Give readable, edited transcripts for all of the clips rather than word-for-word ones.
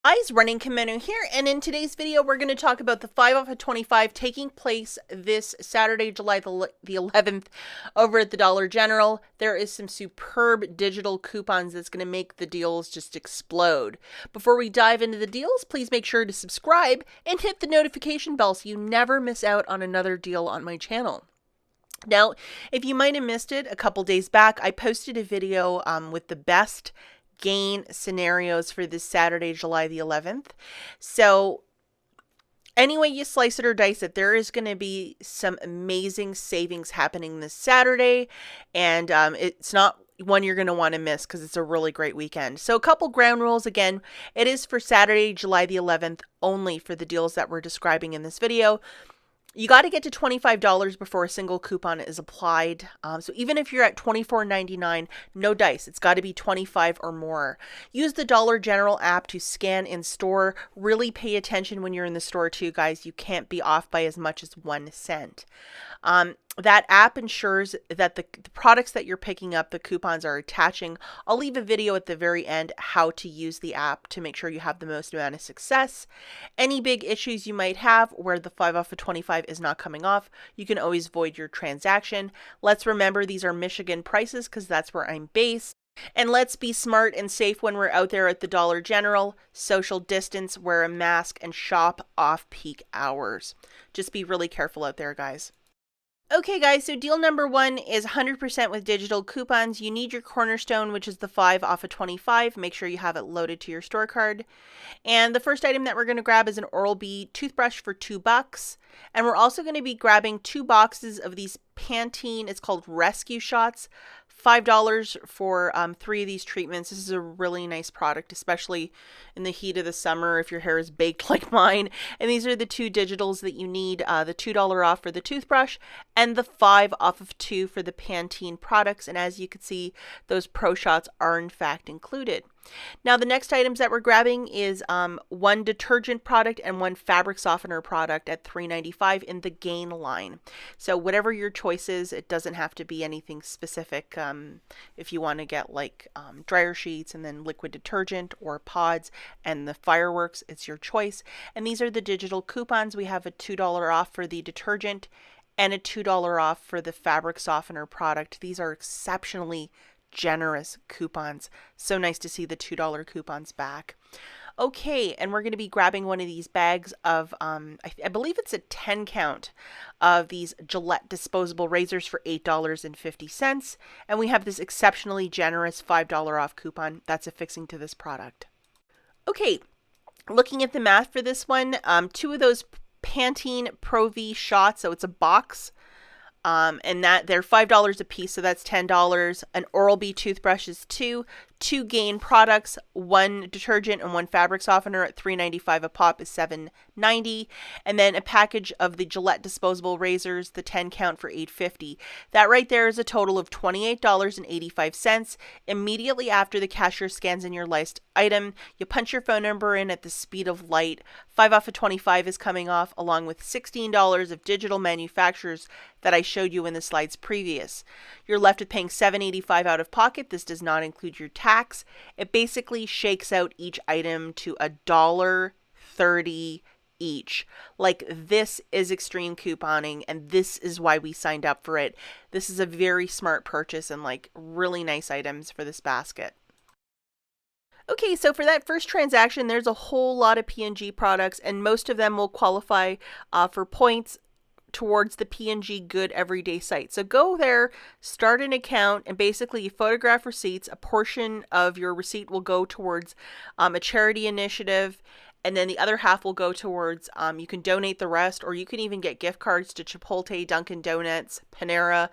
Guys, running Kimono here, and in today's video we're going to talk about the 5 off of 25 taking place this Saturday, July the 11th over at the Dollar General. There is some superb digital coupons that's going to make the deals just explode. Before we dive into the deals, please make sure to subscribe and hit the notification bell so you never miss out on another deal on my channel. Now, if you might have missed it, a couple days back I posted a video with the best gain scenarios for this Saturday, July the 11th. So any way you slice it or dice it, there is going to be some amazing savings happening this Saturday, and it's not one you're going to want to miss because it's a really great weekend. So a couple ground rules. Again, it is for Saturday, July the 11th only for the deals that we're describing in this video. You got to get to $25 before a single coupon is applied. So even if you're at $24.99, no dice. It's got to be 25 or more. Use the Dollar General app to scan in store. Really pay attention when you're in the store too, guys. You can't be off by as much as 1 cent. That app ensures that the products that you're picking up, the coupons are attaching. I'll leave a video at the very end how to use the app to make sure you have the most amount of success. Any big issues you might have where the 5 off of 25 is not coming off, you can always void your transaction. Let's remember these are Michigan prices because that's where I'm based. And let's be smart and safe when we're out there at the Dollar General. Social distance, wear a mask, and shop off peak hours. Just be really careful out there, guys. Okay guys, so deal number 1 is 100% with digital coupons. You need your cornerstone, which is the 5 off of 25. Make sure you have it loaded to your store card. And the first item that we're going to grab is an Oral-B toothbrush for $2. And we're also going to be grabbing 2 boxes of these Pantene, it's called Rescue Shots. $5 for 3 of these treatments. This is a really nice product, especially in the heat of the summer if your hair is baked like mine. And these are the 2 digitals that you need, the $2 off for the toothbrush and the 5 off of 2 for the Pantene products. And as you can see, those Pro Shots are in fact included. Now the next items that we're grabbing is 1 detergent product and 1 fabric softener product at $3.95 in the Gain line. So whatever your choice is, it doesn't have to be anything specific. If you want to get like dryer sheets and then liquid detergent or pods and the fireworks, it's your choice. And these are the digital coupons. We have a $2 off for the detergent and a $2 off for the fabric softener product. These are exceptionally generous coupons. So nice to see the $2 coupons back. Okay, and we're going to be grabbing one of these bags of, I believe it's a 10 count of these Gillette disposable razors for $8.50. And we have this exceptionally generous $5 off coupon that's affixing to this product. Okay, looking at the math for this one, 2 of those Pantene Pro V shots, so it's a box. And that they're $5 a piece, so that's $10. An Oral-B toothbrush is 2 Gain products, 1 detergent and 1 fabric softener at $3.95 a pop is $7.90, and then a package of the Gillette disposable razors, the 10 count for $8.50. That right there is a total of $28.85. Immediately after the cashier scans in your list item, you punch your phone number in at the speed of light. 5 off of 25 is coming off, along with $16 of digital manufacturers that I showed you in the slides previous. You're left with paying $7.85 out of pocket. This does not include your tax. It basically shakes out each item to $1.30 each. Like, this is extreme couponing, and this is why we signed up for it. This is a very smart purchase and like really nice items for this basket. Okay, so for that first transaction, there's a whole lot of P&G products, and most of them will qualify for points towards the P&G Good Everyday site. So go there, start an account, and basically you photograph receipts. A portion of your receipt will go towards a charity initiative, and then the other half will go towards, you can donate the rest, or you can even get gift cards to Chipotle, Dunkin' Donuts, Panera.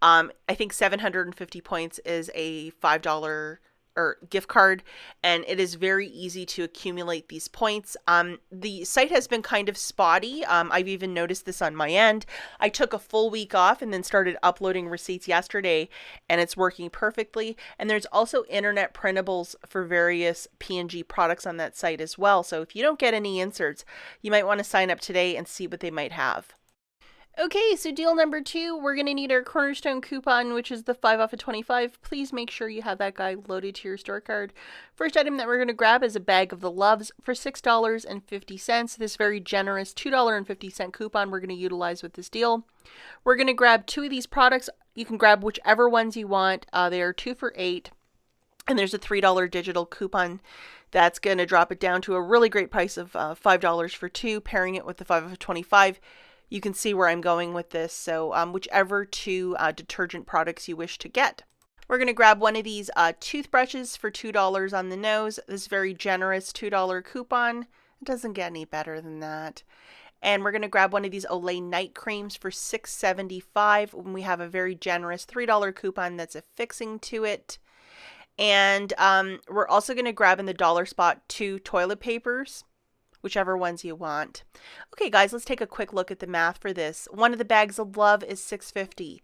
I think 750 points is a $5 or gift card, and it is very easy to accumulate these points. The site has been kind of spotty. I've even noticed this on my end. I took a full week off and then started uploading receipts yesterday, and it's working perfectly. And there's also internet printables for various P&G products on that site as well. So if you don't get any inserts, you might want to sign up today and see what they might have. Okay, so deal number 2, we're going to need our Cornerstone coupon, which is the 5 off of 25. Please make sure you have that guy loaded to your store card. First item that we're going to grab is a bag of the Loves for $6.50. This very generous $2.50 coupon we're going to utilize with this deal. We're going to grab 2 of these products. You can grab whichever ones you want. They are 2 for $8. And there's a $3 digital coupon that's going to drop it down to a really great price of $5 for 2, pairing it with the 5 of 25. You can see where I'm going with this. So whichever 2 detergent products you wish to get. We're going to grab one of these toothbrushes for $2 on the nose. This very generous $2 coupon. It doesn't get any better than that. And we're going to grab one of these Olay night creams for $6.75 when we have a very generous $3 coupon that's affixing to it. And we're also going to grab in the dollar spot 2 toilet papers, whichever ones you want. Okay, guys, let's take a quick look at the math for this. One of the bags of Love is $6.50.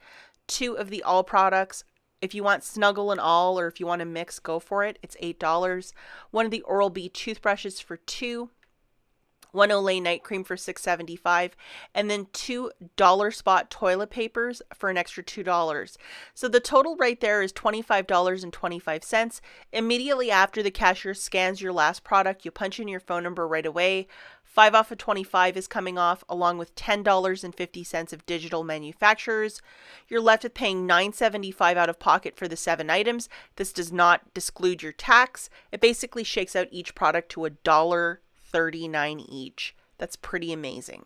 2 of the All products, if you want Snuggle and All, or if you want to mix, go for it. It's $8. One of the Oral-B toothbrushes for $2. 1 Olay night cream for $6.75, and then 2 dollar spot toilet papers for an extra $2. So the total right there is $25.25. Immediately after the cashier scans your last product, you punch in your phone number right away. 5 off of 25 is coming off, along with $10.50 of digital manufacturers. You're left with paying $9.75 out of pocket for the 7 items. This does not exclude your tax. It basically shakes out each product to $1.39 each. That's pretty amazing.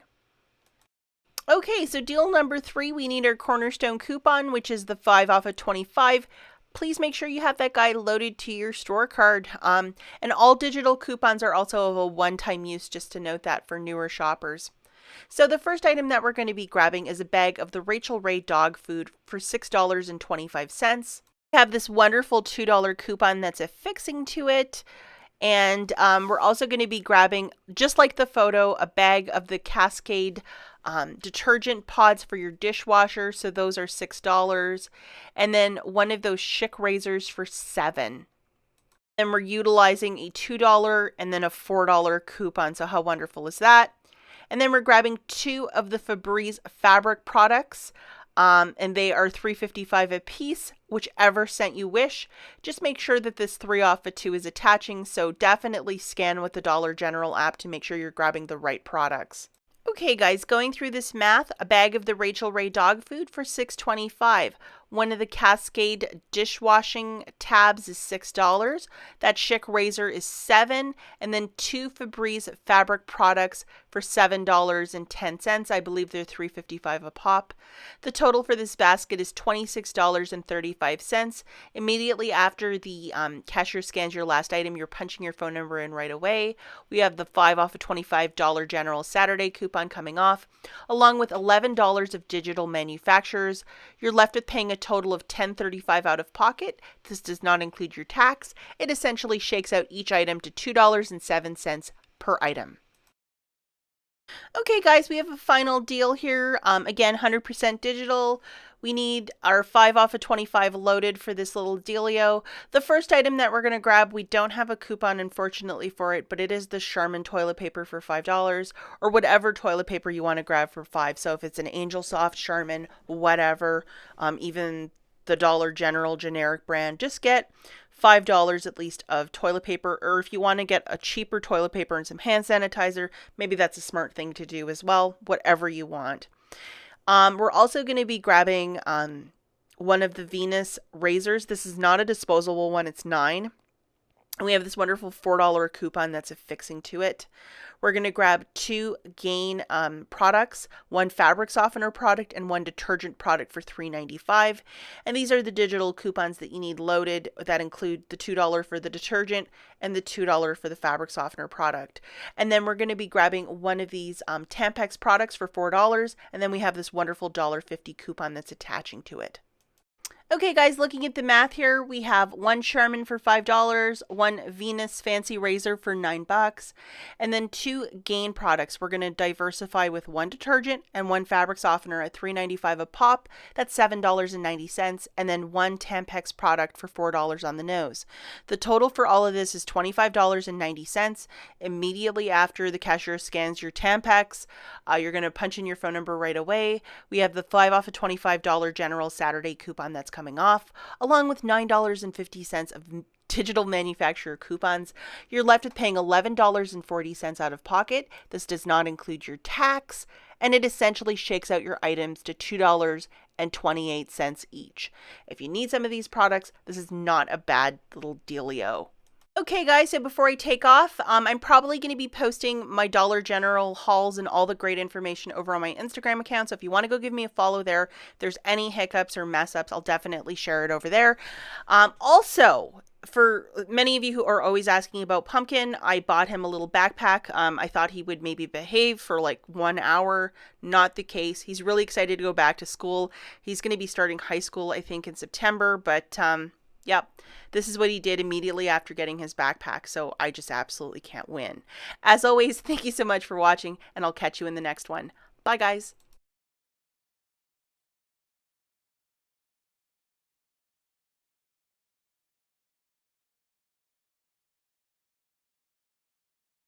Okay, so deal number 3, we need our Cornerstone coupon, which is the 5 off of 25. Please make sure you have that guy loaded to your store card. And all digital coupons are also of a one-time use, just to note that for newer shoppers. So the first item that we're going to be grabbing is a bag of the Rachel Ray dog food for $6.25. We have this wonderful $2 coupon that's affixing to it. And we're also going to be grabbing, just like the photo, a bag of the Cascade detergent pods for your dishwasher. So those are $6. And then one of those Schick razors for $7. And we're utilizing a $2 and then a $4 coupon. So how wonderful is that? And then we're grabbing 2 of the Febreze fabric products. And they are $3.55 a piece, whichever scent you wish. Just make sure that this 3 off of 2 is attaching, so definitely scan with the Dollar General app to make sure you're grabbing the right products. Okay, guys, going through this math, a bag of the Rachel Ray dog food for $6.25. One of the Cascade dishwashing tabs is $6. That Schick razor is $7. And then 2 Febreze fabric products for $7.10. I believe they're $3.55 a pop. The total for this basket is $26.35. Immediately after the cashier scans your last item, you're punching your phone number in right away. We have the 5 off of 25 Dollar General Saturday coupon coming off, along with $11 of digital manufacturers. You're left with paying a total of $10.35 out of pocket. This does not include your tax. It essentially shakes out each item to $2.07 per item. Okay, guys, we have a final deal here. Again, 100% digital. We need our 5 off of 25 loaded for this little dealio. The first item that we're going to grab, we don't have a coupon, unfortunately, for it, but it is the Charmin toilet paper for $5, or whatever toilet paper you want to grab for $5. So if it's an Angel Soft, Charmin, whatever, even the Dollar General generic brand, just get $5 at least of toilet paper. Or if you want to get a cheaper toilet paper and some hand sanitizer, maybe that's a smart thing to do as well, whatever you want. We're also going to be grabbing one of the Venus razors. This is not a disposable one, it's $9. And we have this wonderful $4 coupon that's affixing to it. We're going to grab 2 Gain products, 1 fabric softener product and 1 detergent product for $3.95. And these are the digital coupons that you need loaded that include the $2 for the detergent and the $2 for the fabric softener product. And then we're going to be grabbing one of these Tampax products for $4. And then we have this wonderful $1.50 coupon that's attaching to it. Okay, guys, looking at the math here, we have one Charmin for $5, one Venus Fancy Razor for $9, and then two Gain products. We're going to diversify with one detergent and one fabric softener at $3.95 a pop. That's $7.90, and then one Tampax product for $4 on the nose. The total for all of this is $25.90. Immediately after the cashier scans your Tampax, you're going to punch in your phone number right away. We have the 5 off a $25 General Saturday coupon that's coming off, along with $9.50 of digital manufacturer coupons. You're left with paying $11.40 out of pocket. This does not include your tax, and it essentially shakes out your items to $2.28 each. If you need some of these products, this is not a bad little dealio. Okay, guys, so before I take off, I'm probably going to be posting my Dollar General hauls and all the great information over on my Instagram account. So if you want to go give me a follow there, if there's any hiccups or mess ups, I'll definitely share it over there. Also, for many of you who are always asking about Pumpkin, I bought him a little backpack. I thought he would maybe behave for like 1 hour. Not the case. He's really excited to go back to school. He's going to be starting high school, I think, in September, but yep, this is what he did immediately after getting his backpack, so I just absolutely can't win. As always, thank you so much for watching, and I'll catch you in the next one. Bye, guys.